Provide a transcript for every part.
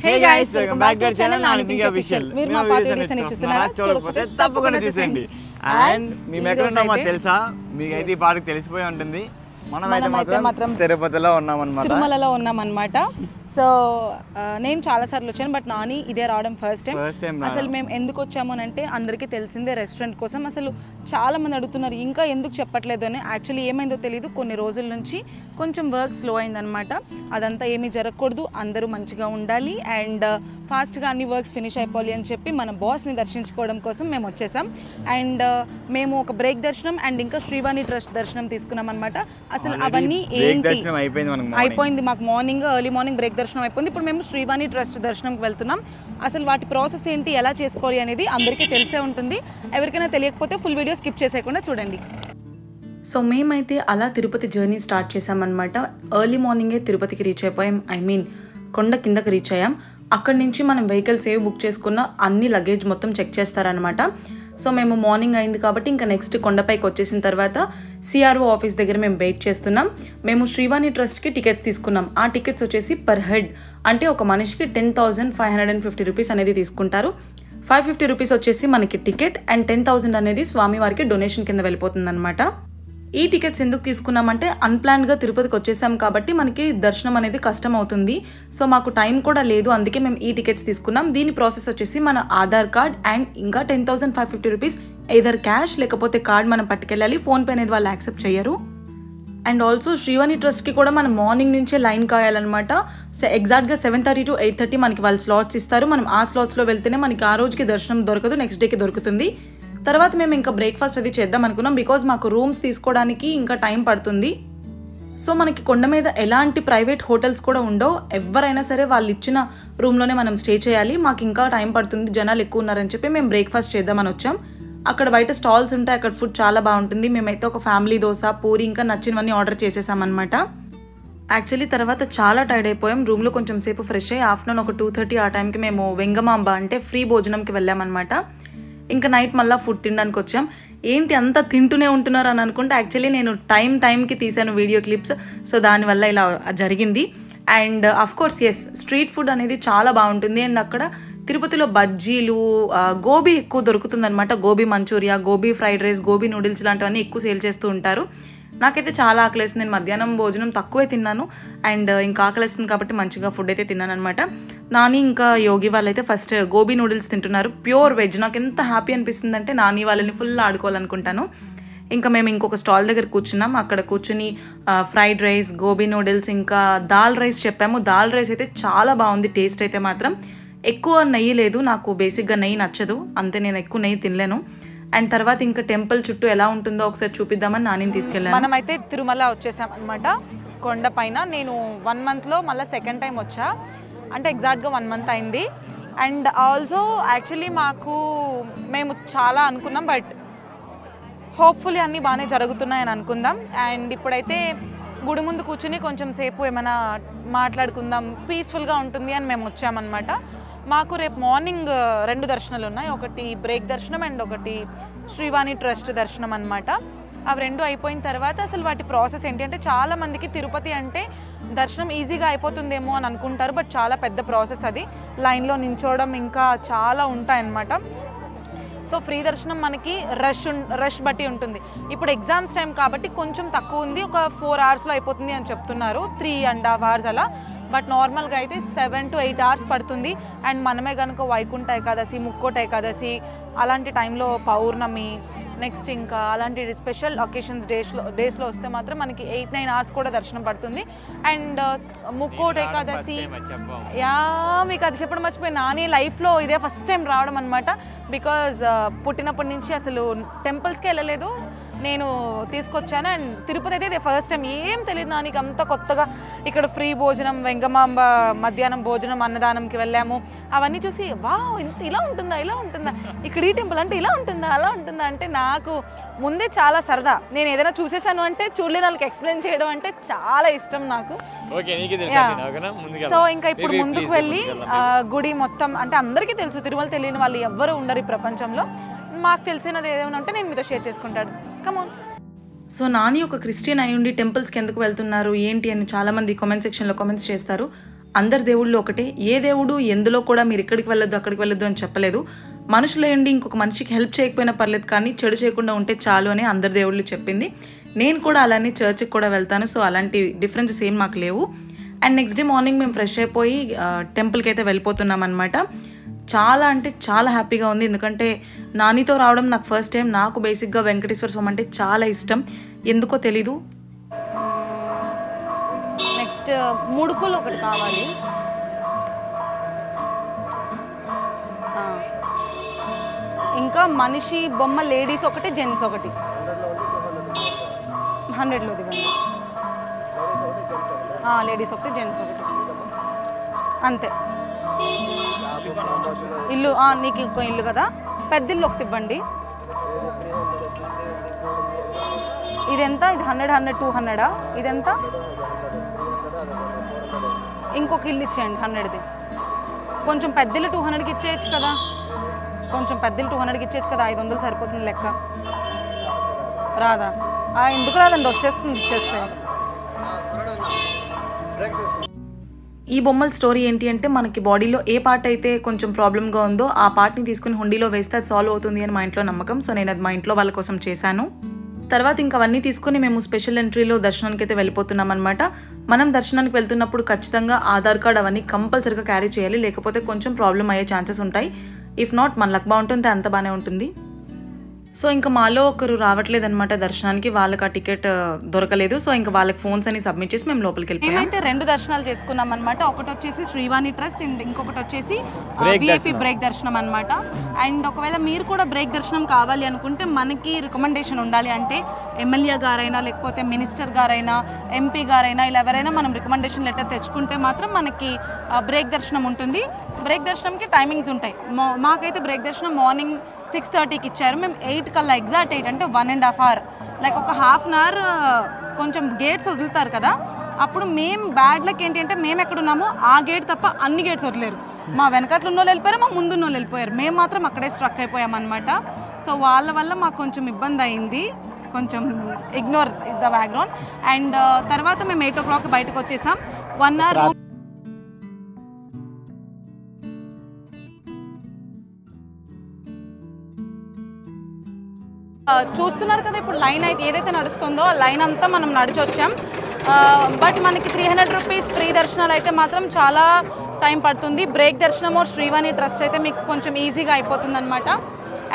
Hey guys, welcome back to our channel Nalipinki Official. మీరు మా పాత వీడియోస్ అన్ని చూస్తున్నారా? చూడకపోతే తప్పకుండా చూసేయండి. అండ్ మీ ఎక్కడున్నా మాకు తెలుసా? మీకైతే ఈ పాటకు తెలిసిపోయి ఉంటుంది. మనమైతే మాత్రం తిరుపతిలో ఉన్నామన్నమాట, తిరుమలలో ఉన్నామన్నమాట. సో నేను చాలా సార్లు వచ్చాను, బట్ నాని ఇదే రావడం ఫస్ట్ టైం. అసలు మేము ఎందుకు వచ్చాము అని అంటే అందరికీ తెలిసిందే, రెస్టారెంట్ కోసం. అసలు చాలా మంది అడుగుతున్నారు ఇంకా ఎందుకు చెప్పట్లేదు అని. యాక్చువల్లీ ఏమైందో తెలియదు, కొన్ని రోజుల నుంచి కొంచెం వర్క్ స్లో అయిందనమాట. అదంతా ఏమీ జరగకూడదు, అందరూ మంచిగా ఉండాలి అండ్ ఫాస్ట్గా అన్ని వర్క్స్ ఫినిష్ అయిపోవాలి అని చెప్పి మన బాస్ని దర్శించుకోవడం కోసం మేము వచ్చేసాం. అండ్ మేము ఒక బ్రేక్ దర్శనం అండ్ ఇంకా శ్రీవాణి ట్రస్ట్ దర్శనం తీసుకున్నాం అనమాట. అసలు అవన్నీ ఏంటి అయిపోయింది, మాకు మార్నింగ్ ఎర్లీ మార్నింగ్ బ్రేక్ దర్శనం అయిపోయింది. ఇప్పుడు మేము శ్రీవాణి ట్రస్ట్ దర్శనంకి వెళ్తున్నాం. అసలు వాటి ప్రాసెస్ ఏంటి, ఎలా చేసుకోవాలి అనేది అందరికీ తెలిసే ఉంటుంది. ఎవరికైనా తెలియకపోతే ఫుల్ వీడియో స్కిప్ చేసేయకుండా చూడండి. సో మేమైతే అలా తిరుపతి జర్నీ స్టార్ట్ చేసామన్నమాట. ఎర్లీ మార్నింగే తిరుపతికి రీచ్ అయిపోయాం, కొండ కిందకి రీచ్ అయ్యాం. అక్కడి నుంచి మనం వెహికల్స్ ఏవి బుక్ చేసుకున్న అన్ని లగేజ్ మొత్తం చెక్ చేస్తారనమాట. సో మేము మార్నింగ్ అయింది కాబట్టి ఇంకా నెక్స్ట్ కొండపైకి వచ్చేసిన తర్వాత సిఆర్ఓ ఆఫీస్ దగ్గర మేము వెయిట్ చేస్తున్నాం. మేము శ్రీవాణి ట్రస్ట్కి టికెట్స్ తీసుకున్నాం. ఆ టికెట్స్ వచ్చేసి పర్ హెడ్ అంటే ఒక మనిషికి 10,550 రూపీస్ అనేది తీసుకుంటారు. 550 రూపీస్ వచ్చేసి మనకి టికెట్ అండ్ 10,000 అనేది స్వామివారికి డొనేషన్ కింద వెళ్ళిపోతుంది అనమాట. ఈ టికెట్స్ ఎందుకు తీసుకున్నామంటే అన్ప్లాన్డ్గా తిరుపతికి వచ్చేసాం కాబట్టి మనకి దర్శనం అనేది కష్టం అవుతుంది. సో మాకు టైం కూడా లేదు, అందుకే మేము ఈ టికెట్స్ తీసుకున్నాం. దీని ప్రాసెస్ వచ్చేసి మన ఆధార్ కార్డ్ అండ్ ఇంకా 10,550 రూపీస్ ఎయిదర్ క్యాష్ లేకపోతే కార్డ్ మనం పట్టుకెళ్ళాలి. ఫోన్పే అనేది వాళ్ళు యాక్సెప్ట్ చేయరు. అండ్ ఆల్సో శ్రీవాణి ట్రస్ట్కి కూడా మనం మార్నింగ్ నుంచే లైన్ కాయాలన్నమాట. సో ఎగ్జాక్ట్గా 7:30 to 8:30 మనకి వాళ్ళు స్లాట్స్ ఇస్తారు. మనం ఆ స్లాట్స్లో వెళ్తేనే మనకి ఆ రోజుకి దర్శనం దొరకదు, నెక్స్ట్ డేకి దొరుకుతుంది. తర్వాత మేము ఇంకా బ్రేక్ఫాస్ట్ అది చేద్దాం అనుకున్నాం, బికాజ్ మాకు రూమ్స్ తీసుకోవడానికి ఇంకా టైం పడుతుంది. సో మనకి కొండ మీద ఎలాంటి ప్రైవేట్ హోటల్స్ కూడా ఉండవు, ఎవరైనా సరే వాళ్ళు ఇచ్చిన రూమ్లోనే మనం స్టే చేయాలి. మాకు ఇంకా టైం పడుతుంది, జనాలు ఎక్కువ ఉన్నారని చెప్పి మేము బ్రేక్ఫాస్ట్ చేద్దామని వచ్చాం. అక్కడ బయట స్టాల్స్ ఉంటాయి, అక్కడ ఫుడ్ చాలా బాగుంటుంది. మేమైతే ఒక ఫ్యామిలీ దోశ, పూరి ఇంకా నచ్చినవన్నీ ఆర్డర్ చేసేసామన్నమాట. యాక్చువల్లీ తర్వాత చాలా టైర్డ్ అయిపోయాం, రూమ్లో కొంచెం సేపు ఫ్రెష్ అయ్యి ఆఫ్టర్నూన్ ఒక 2:30 ఆ టైంకి మేము వెంగమాంబ అంటే ఫ్రీ భోజనంకి వెళ్ళామన్నమాట. ఇంకా నైట్ మళ్ళీ ఫుడ్ తినడానికి వచ్చాం. ఏంటి అంతా తింటూనే ఉంటున్నారు అని అనుకుంటే యాక్చువల్లీ నేను టైంకి తీసాను వీడియో క్లిప్స్, సో దానివల్ల ఇలా జరిగింది. And of course yes, street food అనేది చాలా బాగుంటుంది. అండ్ అక్కడ తిరుపతిలో బజ్జీలు, గోబీ ఎక్కువ దొరుకుతుంది అనమాట. Gobi manchurian, gobi fried rice, gobi noodles లాంటివన్నీ ఎక్కువ సేల్ చేస్తూ ఉంటారు. నాకైతే చాలా ఆకలేస్తుంది, నేను మధ్యాహ్నం భోజనం తక్కువే తిన్నాను అండ్ ఇంకా ఆకలేస్తుంది కాబట్టి మంచిగా ఫుడ్ అయితే తిన్నాను అనమాట. నాని ఇంకా యోగి వాళ్ళైతే ఫస్ట్ గోబీ నూడిల్స్ తింటున్నారు, ప్యూర్ వెజ్. నాకు ఎంత హ్యాపీ అనిపిస్తుంది అంటే నాని వాళ్ళని ఫుల్ ఆడుకోవాలనుకుంటాను. ఇంకా మేము ఇంకొక స్టాల్ దగ్గర కూర్చున్నాం, అక్కడ కూర్చుని ఫ్రైడ్ రైస్, గోబీ నూడిల్స్ ఇంకా దాల్ రైస్ చెప్పాము. దాల్ రైస్ అయితే చాలా బాగుంది, టేస్ట్ అయితే మాత్రం. ఎక్కువ నెయ్యి లేదు, నాకు బేసిక్గా నెయ్యి నచ్చదు, అంతే నేను ఎక్కువ నెయ్యి తినలేను. అండ్ తర్వాత ఇంకా టెంపుల్ చుట్టూ ఎలా ఉంటుందో ఒకసారి చూపిద్దామని నానిని తీసుకెళ్ళాను. మనమైతే తిరుమల వచ్చేసాం అనమాట, కొండ పైన. నేను 1 monthలో మళ్ళీ సెకండ్ టైం వచ్చా, అంటే ఎగ్జాక్ట్గా 1 month అయింది. అండ్ ఆల్సో యాక్చువల్లీ మేము చాలా అనుకున్నాం, బట్ హోప్ఫుల్లీ అన్నీ బాగానే జరుగుతున్నాయని అనుకుందాం. అండ్ ఇప్పుడైతే గుడి ముందు కూర్చుని కొంచెం సేపు ఏమైనా మాట్లాడుకుందాం, పీస్ఫుల్గా ఉంటుంది అని మేము వచ్చామన్నమాట. మాకు రేపు మార్నింగ్ 2 దర్శనాలు ఉన్నాయి, ఒకటి బ్రేక్ దర్శనం అండ్ ఒకటి శ్రీవాణి ట్రస్ట్ దర్శనం అనమాట. అవి 2 అయిపోయిన తర్వాత అసలు వాటి ప్రాసెస్ ఏంటి అంటే, చాలామందికి తిరుపతి అంటే దర్శనం ఈజీగా అయిపోతుందేమో అని అనుకుంటారు, బట్ చాలా పెద్ద ప్రాసెస్ అది. లైన్లో నించోవడం ఇంకా చాలా ఉంటాయన్నమాట. సో ఫ్రీ దర్శనం మనకి రష్ బట్టి ఉంటుంది. ఇప్పుడు ఎగ్జామ్స్ టైం కాబట్టి కొంచెం తక్కువ ఉంది, ఒక 4 hours అయిపోతుంది అని చెప్తున్నారు, 3.5 hours అలా. బట్ నార్మల్గా అయితే 7 to 8 hours పడుతుంది. అండ్ మనమే కనుక వైకుంఠ ఏకాదశి, ముక్కోట ఏకాదశి అలాంటి టైంలో, పౌర్ణమి, నెక్స్ట్ ఇంకా అలాంటి స్పెషల్ ఒకేషన్స్ డేస్లో వస్తే మాత్రం మనకి 8-9 hours కూడా దర్శనం పడుతుంది. అండ్ ముక్కోట ఏకాదశి, మీకు అది చెప్పడం మర్చిపోయి, నాని లైఫ్లో ఇదే ఫస్ట్ టైం రావడం అనమాట. బికాజ్ పుట్టినప్పటి నుంచి అసలు టెంపుల్స్కి వెళ్ళలేదు, నేను తీసుకొచ్చాను. అండ్ తిరుపతి అయితే ఇదే ఫస్ట్ టైం, ఏం తెలియదు నానికి, అంత కొత్తగా. ఇక్కడ ఫ్రీ భోజనం, వెంగమాంబ మధ్యాహ్నం భోజనం, అన్నదానంకి వెళ్ళాము. అవన్నీ చూసి వావ్ ఇలా ఉంటుందా, ఇక్కడ ఈ టెంపుల్ అంటే ఇలా ఉంటుందా, అలా ఉంటుందా అంటే నాకు ముందే చాలా సరదా. నేను ఏదైనా చూసేసాను అంటే చూడలేని వాళ్ళకి ఎక్స్ప్లెయిన్ చేయడం అంటే చాలా ఇష్టం నాకు. సో ఇంకా ఇప్పుడు ముందుకు వెళ్ళి గుడి మొత్తం అంటే అందరికీ తెలుసు, తిరుమల తెలియని వాళ్ళు ఎవ్వరూ ఉండరు ఈ ప్రపంచంలో. మాకు తెలిసినది ఏదైనా ఉంటే నేను మీతో షేర్ చేసుకుంటాను. కమాన్. సో నాని ఒక క్రిస్టియన్ అయి ఉండి టెంపుల్స్కి ఎందుకు వెళ్తున్నారు ఏంటి అని చాలామంది కామెంట్ సెక్షన్లో కామెంట్స్ చేస్తారు. అందరి దేవుళ్ళు ఒకటే, ఏ దేవుడు ఎందులో కూడా మీరు ఇక్కడికి వెళ్ళొద్దు అక్కడికి వెళ్ళొద్దు అని చెప్పలేదు. మనుషులేండి ఇంకొక మనిషికి హెల్ప్ చేయకపోయినా పర్లేదు కానీ చెడు చేయకుండా ఉంటే చాలు అని అందరి దేవుళ్ళు చెప్పింది. నేను కూడా అలానే చర్చ్కి కూడా వెళ్తాను. సో అలాంటి డిఫరెన్సెస్ ఏం మాకు లేవు. అండ్ నెక్స్ట్ డే మార్నింగ్ మేము ఫ్రెష్ అయిపోయి టెంపుల్కి అయితే వెళ్ళిపోతున్నాం అనమాట. చాలా అంటే చాలా హ్యాపీగా ఉంది, ఎందుకంటే నానితో రావడం నాకు ఫస్ట్ టైం. నాకు బేసిక్గా వెంకటేశ్వర స్వామి అంటే చాలా ఇష్టం, ఎందుకో తెలీదు. నెక్స్ట్ ముడుకులు ఒకటి కావాలి. ఇంకా మనిషి బొమ్మ లేడీస్ ఒకటి జెంట్స్ ఒకటి 100లో ఇవ్వండి. లేడీస్ ఒకటి జెంట్స్ ఒకటి అంతే. ఇల్లు నీకు ఇంకో ఇల్లు కదా, పెద్ద ఇల్లు ఒకటి ఇవ్వండి. ఇదెంత? ఇది 100 100 200. ఇదెంత? ఇంకొక ఇల్లు ఇచ్చేయండి 100ది. కొంచెం పెద్ద ఇల్లు 200కి ఇచ్చేయచ్చు కదా, కొంచెం పెద్ద ఇల్లు 200కి ఇచ్చేయచ్చు కదా. 500 సరిపోతుంది లెక్క. రాదా? ఎందుకు రాదండి, వచ్చేస్తుంది ఇచ్చేస్తే. ఈ బొమ్మల స్టోరీ ఏంటి అంటే, మనకి బాడీలో ఏ పార్ట్ అయితే కొంచెం ప్రాబ్లమ్గా ఉందో ఆ పార్ట్ని తీసుకుని హుండీలో వేస్తే అది సాల్వ్ అవుతుంది అని మా ఇంట్లో నమ్మకం. సో నేను అది మా ఇంట్లో వాళ్ళ కోసం చేశాను. తర్వాత ఇంకా అవన్నీ తీసుకుని మేము స్పెషల్ ఎంట్రీలో దర్శనానికి అయితే వెళ్ళిపోతున్నాం అనమాట. మనం దర్శనానికి వెళ్తున్నప్పుడు ఖచ్చితంగా ఆధార్ కార్డ్ అవన్నీ కంపల్సరీగా క్యారీ చేయాలి, లేకపోతే కొంచెం ప్రాబ్లం అయ్యే ఛాన్సెస్ ఉంటాయి. ఇఫ్ నాట్ మన లక్ బాగుంటుంది, అంత బాగానే ఉంటుంది. సో ఇంకా మాలో ఒకరు రావట్లేదు అనమాట దర్శనానికి, వాళ్ళకి ఆ టికెట్ దొరకలేదు. సో ఇంకా వాళ్ళకి ఫోన్స్ అని సబ్మిట్ చేసి మేము లోపలికి వెళ్ళిపోయాం. మేమైతే 2 దర్శనాలు చేసుకున్నాం అనమాట. ఒకటి వచ్చేసి శ్రీవాణి ట్రస్ట్ అండ్ ఇంకొకటి వచ్చేసి విఐపి బ్రేక్ దర్శనం అనమాట. అండ్ ఒకవేళ మీరు కూడా బ్రేక్ దర్శనం కావాలి అనుకుంటే మనకి రికమెండేషన్ ఉండాలి. అంటే ఎమ్మెల్యే గారైనా లేకపోతే మినిస్టర్ గారైనా ఎంపీ గారైనా ఇలా ఎవరైనా మనం రికమెండేషన్ లెటర్ తెచ్చుకుంటే మాత్రం మనకి బ్రేక్ దర్శనం ఉంటుంది. బ్రేక్ దర్శనంకి టైమింగ్స్ ఉంటాయి. మాకైతే బ్రేక్ దర్శనం మార్నింగ్ 6:30కి ఇచ్చారు. మేము 8 కల్లా, ఎగ్జాక్ట్ 8 అంటే 1.5 hour, లైక్ ఒక ½ hour కొంచెం గేట్స్ వదులుతారు కదా, అప్పుడు మేము బ్యాడ్ లక్ ఏంటి అంటే మేము ఎక్కడున్నామో ఆ గేట్ తప్ప అన్ని గేట్స్ వదిలేరు. మా వెనకట్లు ఉన్నోళ్ళు వెళ్ళిపోయారు, మా ముందున్న వాళ్ళు వెళ్ళిపోయారు, మేము మాత్రం అక్కడే స్ట్రక్ అయిపోయాం అనమాట. సో వాళ్ళ వల్ల మాకు కొంచెం ఇబ్బంది అయింది, కొంచెం ఇగ్నోర్ ద బ్యాక్గ్రౌండ్. అండ్ తర్వాత మేము 8 o'clock బయటకు వచ్చేసాం. 1 hour చూస్తున్నారు కదా, ఇప్పుడు లైన్ అయితే ఏదైతే నడుస్తుందో ఆ లైన్ అంతా మనం నడిచి వచ్చాం. బట్ మనకి 300 రూపీస్ ఫ్రీ దర్శనాలు అయితే మాత్రం చాలా టైం పడుతుంది. బ్రేక్ దర్శనమో శ్రీవాణి ట్రస్ట్ అయితే మీకు కొంచెం ఈజీగా అయిపోతుంది అనమాట.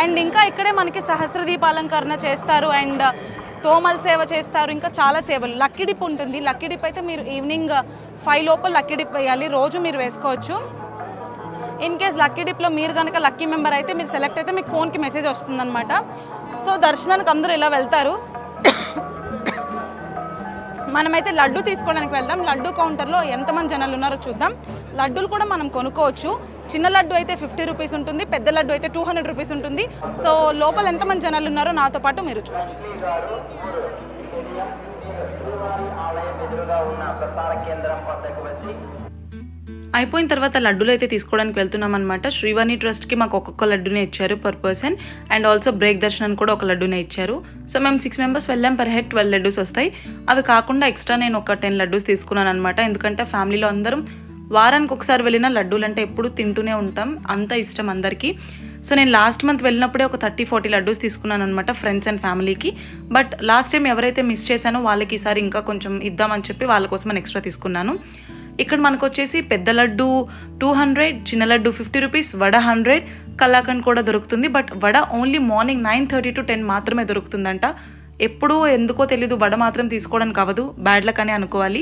అండ్ ఇంకా ఇక్కడే మనకి సహస్రదీపాలంకరణ చేస్తారు అండ్ తోమల్ సేవ చేస్తారు, ఇంకా చాలా సేవలు. లక్కీ డిప్ ఉంటుంది. లక్కీ డిప్ అయితే మీరు ఈవినింగ్ 5 లోపల లక్కీ డిప్ వేయాలి, రోజు మీరు వేసుకోవచ్చు. ఇన్ కేస్ లక్కీ డిప్లో మీరు కనుక లక్కీ మెంబర్ అయితే, మీరు సెలెక్ట్ అయితే మీకు ఫోన్కి మెసేజ్ వస్తుందన్నమాట. సో దర్శనానికి అందరూ ఇలా వెళ్తారు. మనమైతే లడ్డు తీసుకోవడానికి వెళ్దాం. లడ్డు కౌంటర్లో ఎంతమంది జనాలు ఉన్నారో చూద్దాం. లడ్డూలు కూడా మనం కొనుక్కోవచ్చు. చిన్న లడ్డు అయితే 50 రూపీస్ ఉంటుంది, పెద్ద లడ్డు అయితే 200 రూపీస్ ఉంటుంది. సో లోపల ఎంతమంది జనాలు ఉన్నారో నాతో పాటు మీరు చూడండి. అయిపోయిన తర్వాత లడ్డూలు అయితే తీసుకోవడానికి వెళ్తున్నాం అనమాట. శ్రీవాణి ట్రస్ట్కి మాకు ఒక్కొక్క లడ్డూనే ఇచ్చారు per person, and also break దర్శనానికి కూడా ఒక లడ్డూనే ఇచ్చారు. సో మేము 6 members వెళ్ళాం. పర్ హెడ్ 12 లడ్డూస్ వస్తాయి. అవి కాకుండా ఎక్స్ట్రా నేను ఒక 10 లడ్డూస్ తీసుకున్నాను అనమాట. ఎందుకంటే ఫ్యామిలీలో అందరం వారానికి ఒకసారి వెళ్ళిన లడ్డూలు అంటే ఎప్పుడు తింటూనే ఉంటాం, అంత ఇష్టం అందరికీ. సో నేను లాస్ట్ మంత్ వెళ్ళినప్పుడే ఒక 30-40 లడ్డూస్ తీసుకున్నాను అనమాట ఫ్రెండ్స్ అండ్ ఫ్యామిలీకి. బట్ లాస్ట్ టైం ఎవరైతే మిస్ చేశానో వాళ్ళకి ఈసారి ఇంకా కొంచెం ఇద్దామని చెప్పి వాళ్ళ కోసం నేను ఎక్స్ట్రా తీసుకున్నాను. ఇక్కడ మనకు వచ్చేసి పెద్ద లడ్డు 200, చిన్న లడ్డు 50 రూపీస్, వడ 100, కలాకండ్ కూడా దొరుకుతుంది. But vada only morning 9:30 to 10 మాత్రమే దొరుకుతుందంట. ఎప్పుడూ ఎందుకో తెలీదు, వడ మాత్రం తీసుకోవడానికి అవ్వదు, బ్యాడ్ లక్ అని అనుకోవాలి.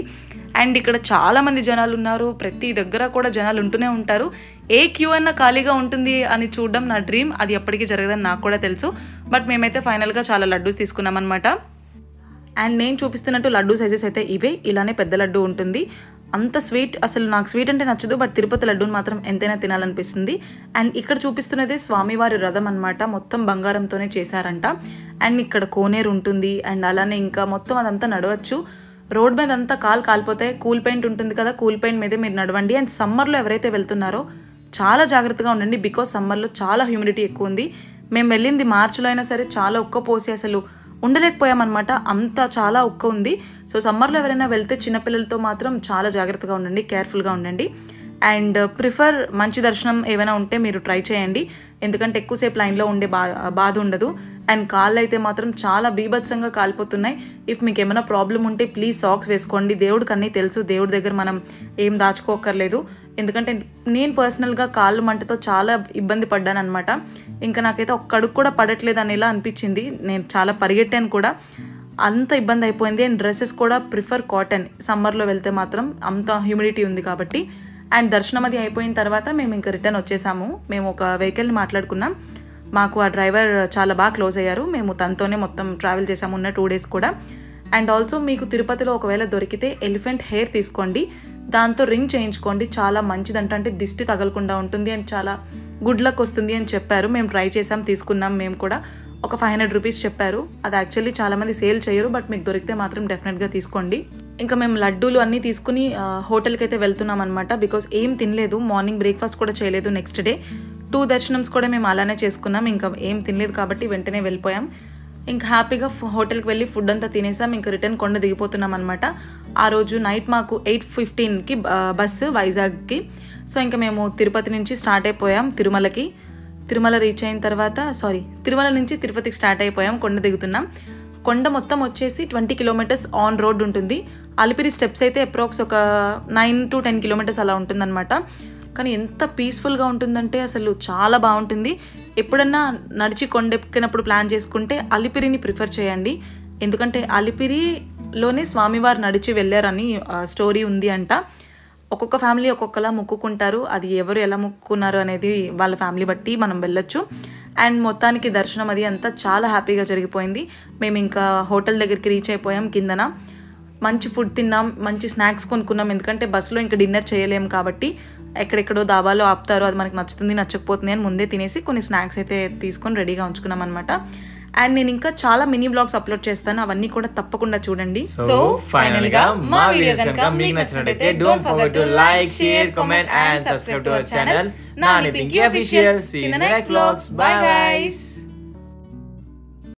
అండ్ ఇక్కడ చాలామంది జనాలు ఉన్నారు, ప్రతి దగ్గర కూడా జనాలు ఉంటూనే ఉంటారు. ఏ క్యూ అన్నా ఖాళీగా ఉంటుంది అని చూడడం నా డ్రీమ్. అది ఎప్పటికీ జరగదని నాకు కూడా తెలుసు. బట్ మేమైతే ఫైనల్గా చాలా లడ్డూస్ తీసుకున్నాం అనమాట. అండ్ నేను చూపిస్తున్నట్టు లడ్డూ సైజెస్ అయితే ఇవే. ఇలానే పెద్ద లడ్డు ఉంటుంది. అంత స్వీట్, అసలు నాకు స్వీట్ అంటే నచ్చదు, బట్ తిరుపతి లడ్డూని మాత్రం ఎంతైనా తినాలనిపిస్తుంది. అండ్ ఇక్కడ చూపిస్తున్నదే స్వామివారి రథం అనమాట, మొత్తం బంగారంతోనే చేశారంట. అండ్ ఇక్కడ కోనేరు ఉంటుంది. అండ్ అలానే ఇంకా మొత్తం అదంతా నడవచ్చు. రోడ్ మీద అంతా కాలిపోతాయి. కూల్ పెయింట్ ఉంటుంది కదా, కూల్ పెయింట్ మీదే మీరు నడవండి. అండ్ సమ్మర్లో ఎవరైతే వెళ్తున్నారో చాలా జాగ్రత్తగా ఉండండి, బికాజ్ సమ్మర్లో చాలా హ్యూమిడిటీ ఎక్కువ ఉంది. మేము వెళ్ళింది మార్చిలో అయినా సరే చాలా ఉక్కపోసి అసలు ఉండలేకపోయామన్నమాట, అంత చాలా ఉక్క ఉంది. సో సమ్మర్లో ఎవరైనా వెళ్తే చిన్నపిల్లలతో మాత్రం చాలా జాగ్రత్తగా ఉండండి, కేర్ఫుల్గా ఉండండి. అండ్ ప్రిఫర్ మంచి దర్శనం ఏమైనా ఉంటే మీరు ట్రై చేయండి, ఎందుకంటే ఎక్కువసేపు లైన్లో ఉండే బాధ ఉండదు. అండ్ కాళ్ళు అయితే మాత్రం చాలా బీభత్సంగా కాలిపోతున్నాయి. ఇఫ్ మీకు ఏమైనా ప్రాబ్లం ఉంటే ప్లీజ్ సాక్స్ వేసుకోండి. దేవుడికి అన్నీ తెలుసు, దేవుడి దగ్గర మనం ఏం దాచుకోకర్లేదు. ఎందుకంటే నేను పర్సనల్గా కాళ్ళు మంటతో చాలా ఇబ్బంది పడ్డాను అనమాట. ఇంకా నాకైతే ఒక్క అడుగు కూడా పడట్లేదు అనేలా అనిపించింది. నేను చాలా పరిగెట్టాను కూడా, అంత ఇబ్బంది అయిపోయింది. అండ్ డ్రెస్సెస్ కూడా ప్రిఫర్ కాటన్, సమ్మర్లో వెళ్తే మాత్రం అంత హ్యూమిడిటీ ఉంది కాబట్టి. అండ్ దర్శనం అది అయిపోయిన తర్వాత మేము ఇంకా రిటర్న్ వచ్చేసాము. మేము ఒక వెహికల్ని మాట్లాడుకున్నాం, మాకు ఆ డ్రైవర్ చాలా బాగా క్లోజ్ అయ్యారు. మేము తనతోనే మొత్తం ట్రావెల్ చేసాము ఉన్న 2 days కూడా. అండ్ ఆల్సో మీకు తిరుపతిలో ఒకవేళ దొరికితే ఎలిఫెంట్ హెయిర్ తీసుకోండి, దాంతో రింగ్ చేయించుకోండి, చాలా మంచిదంట. అంటే దిష్టి తగలకుండా ఉంటుంది అండ్ చాలా గుడ్ లక్ వస్తుంది అని చెప్పారు. మేము ట్రై చేసాం, తీసుకున్నాం. మేము కూడా ఒక 500 రూపీస్ చెప్పారు. అది యాక్చువల్లీ చాలామంది సేల్ చేయరు, బట్ మీకు దొరికితే మాత్రం డెఫినెట్గా తీసుకోండి. ఇంకా మేము లడ్డూలు అన్నీ తీసుకుని హోటల్కి అయితే వెళ్తున్నాం అనమాట. బికాస్ ఏం తినలేదు, మార్నింగ్ బ్రేక్ఫాస్ట్ కూడా చేయలేదు. నెక్స్ట్ డే 2 దర్శనమ్స్ కూడా మేము అలానే చేసుకున్నాం. ఇంకా ఏం తినలేదు కాబట్టి వెంటనే వెళ్ళిపోయాం. ఇంకా హ్యాపీగా హోటల్కి వెళ్ళి ఫుడ్ అంతా తినేసాం. ఇంకా రిటర్న్ కొండ దిగిపోతున్నాం అనమాట. ఆ రోజు నైట్ మాకు 8:15కి బస్సు వైజాగ్కి. సో ఇంకా మేము తిరుపతి నుంచి స్టార్ట్ అయిపోయాం తిరుమలకి. తిరుమల రీచ్ అయిన తర్వాత తిరుమల నుంచి తిరుపతికి స్టార్ట్ అయిపోయాం, కొండ దిగుతున్నాం. కొండ మొత్తం వచ్చేసి 20 kilometers ఆన్ రోడ్ ఉంటుంది. అలిపిరి స్టెప్స్ అయితే అప్రాక్స్ ఒక 9 to 10 kilometers అలా ఉంటుందన్నమాట. కానీ ఎంత పీస్ఫుల్గా ఉంటుందంటే అసలు చాలా బాగుంటుంది. ఎప్పుడన్నా నడిచి కొండెక్కినప్పుడు ప్లాన్ చేసుకుంటే అలిపిరిని ప్రిఫర్ చేయండి, ఎందుకంటే అలిపిరిలోనే స్వామివారు నడిచి వెళ్ళారని స్టోరీ ఉంది అంట. ఒక్కొక్క ఫ్యామిలీ ఒక్కొక్కలా మొక్కుకుంటారు, అది ఎవరు ఎలా మొక్కుకున్నారు అనేది వాళ్ళ ఫ్యామిలీ బట్టి మనం వెళ్ళొచ్చు. అండ్ మొత్తానికి దర్శనం అది అంతా చాలా హ్యాపీగా జరిగిపోయింది. మేము ఇంకా హోటల్ దగ్గరికి రీచ్ అయిపోయాం. కిందన మంచి ఫుడ్ తిన్నాం, మంచి స్నాక్స్ కొనుక్కున్నాం, ఎందుకంటే బస్సులో ఇంకా డిన్నర్ చేయలేము కాబట్టి ఎక్కడెక్కడో దాబాలో ఆపుతారు, అది మనకి నచ్చుతుంది నచ్చకపోతుంది అని ముందే తినేసి కొన్ని స్నాక్స్ అయితే తీసుకొని రెడీగా ఉంచుకున్నాం అనమాట. అండ్ నేను ఇంకా చాలా మినీ బ్లాగ్స్ అప్లోడ్ చేస్తాను, అవన్నీ కూడా తప్పకుండా చూడండి. సో ఫైనల్ గా మా వీడియో కనుక మీకు నచ్చినట్లయితే don't forget to like, share, comment and subscribe to our channel Nani Pinky official. See you in the next vlogs. Bye guys.